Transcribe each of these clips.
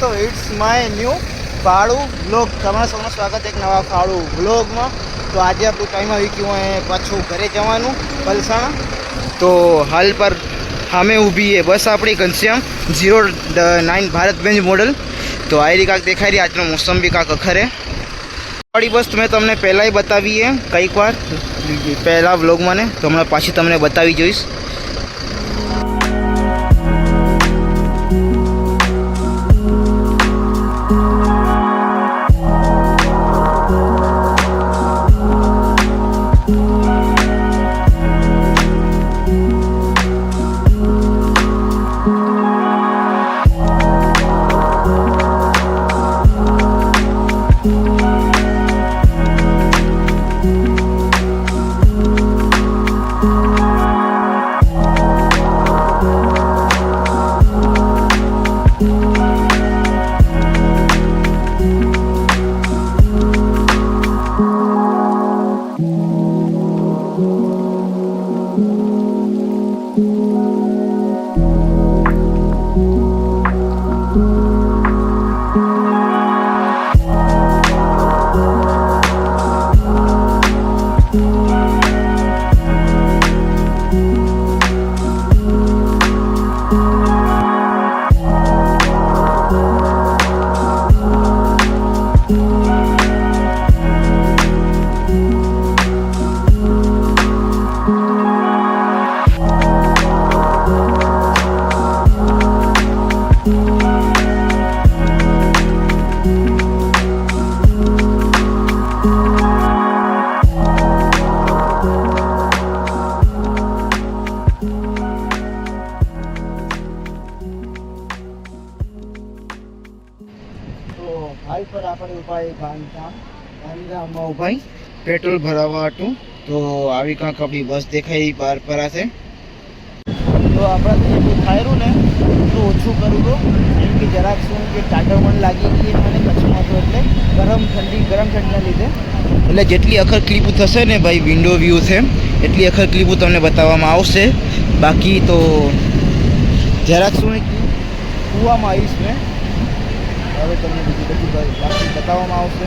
તો it's my new ફાળું vlog. તમારા સૌનું સ્વાગત એક નવા ફાળું વ્લોગમાં. તો આજે આપણું ટાઈમ આવી ગયું હોય પાછું ઘરે જવાનું પલસાણા. તો હાલ પર સામે ઊભી છે બસ આપણી ઘનશ્યામ 09 ભારત બેન્ચ મોડલ. તો આ રહી કાંક દેખાઈ રહી. આજનો મોસમ બી કાંક અખરે. વાળી બસ મેં તમને પહેલાંય બતાવીએ કંઈક વાર પહેલાં વ્લોગમાં ને, તો હમણાં પાછી તમને બતાવી જોઈશ. હાલ પર આપણે ઉભા ગાંધીધામમાં ઉભા પેટ્રોલ ભરાવવા હતું. તો આવી કાંક આપણી બસ દેખાઈ બહાર પરાશે. તો આપણાથી જેટલું થાયરું ને એટલું ઓછું કરવું તો, એમ કે જરાક શું કે ટાટરમણ લાગી ગઈ મને કચ્છમાં તો, એટલે ગરમ ઠંડીના લીધે એટલે જેટલી અખર ક્લિપ થશે ને ભાઈ, વિન્ડો વ્યૂ છે એટલી અખર ક્લિપ તમને બતાવવામાં આવશે. બાકી તો જરાક શું કૂવામાં આવીશ મેં, હવે તમને બીજી બધી બાકી બતાવવામાં આવશે.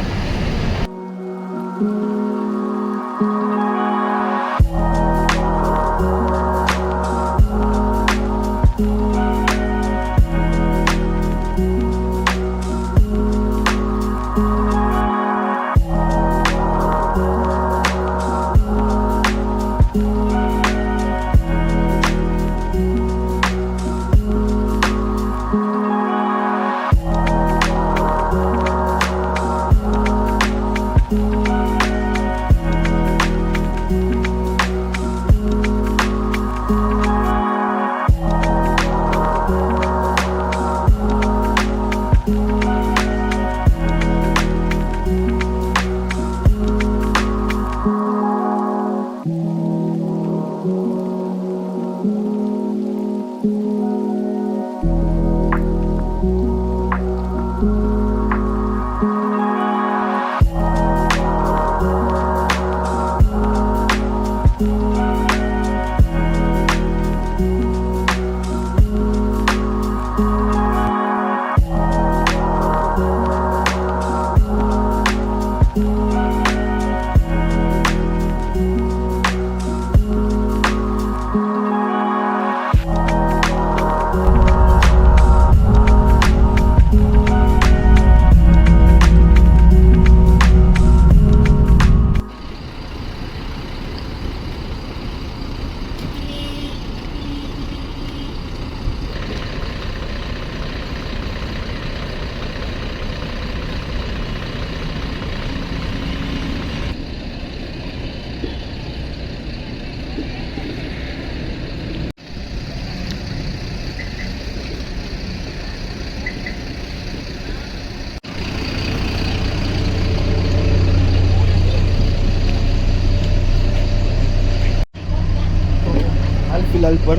फिलहाल पर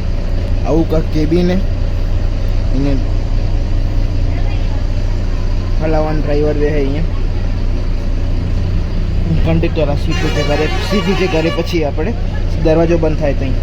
आવું કાંક કેબિન એને હલાવવાનું ડ્રાઈવર બે અહીંયા કંડક્ટર આ સીટ નીચે કરે પછી આપણે દરવાજો બંધ થાય ત્યાં.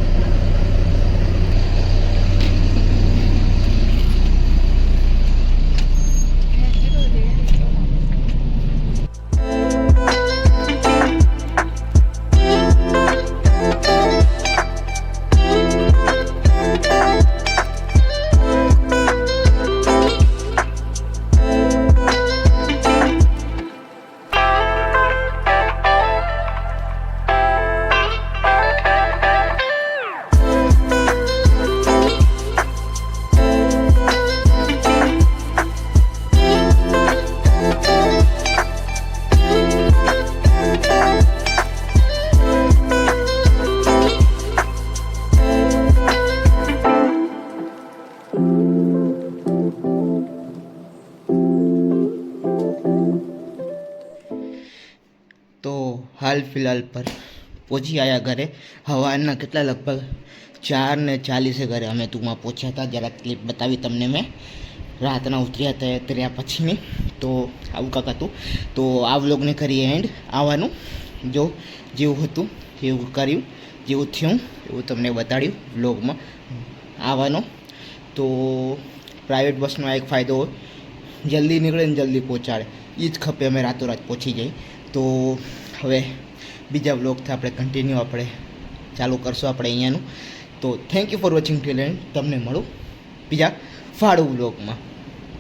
હાલ ફિલહાલ પર પહોંચી આવ્યા ઘરે. હવાના કેટલા લગભગ 4:40 ઘરે અમે ટૂંકમાં પહોંચ્યા હતા. જરાક ક્લિપ બતાવી તમને મેં રાતના ઉતર્યા પછીની. તો આવું કાંક હતું. તો આ વ્લોગને કરીએ એન્ડ. આવવાનું જો જેવું હતું એવું કર્યું, જેવું થયું એવું તમને બતાડ્યું વ્લોગમાં. આવવાનો તો પ્રાઇવેટ બસનો આ એક ફાયદો હોય, જલ્દી નીકળે ને જલ્દી પહોંચાડે. એ જ ખપે, અમે રાતોરાત પહોંચી જઈએ. તો હવે બીજા વ્લોગથી આપણે કન્ટિન્યુ આપણે ચાલુ કરશું આપણે અહીંયાનું. તો thank you for watching till and. તમને મળું બીજા ફાળું વ્લોગમાં.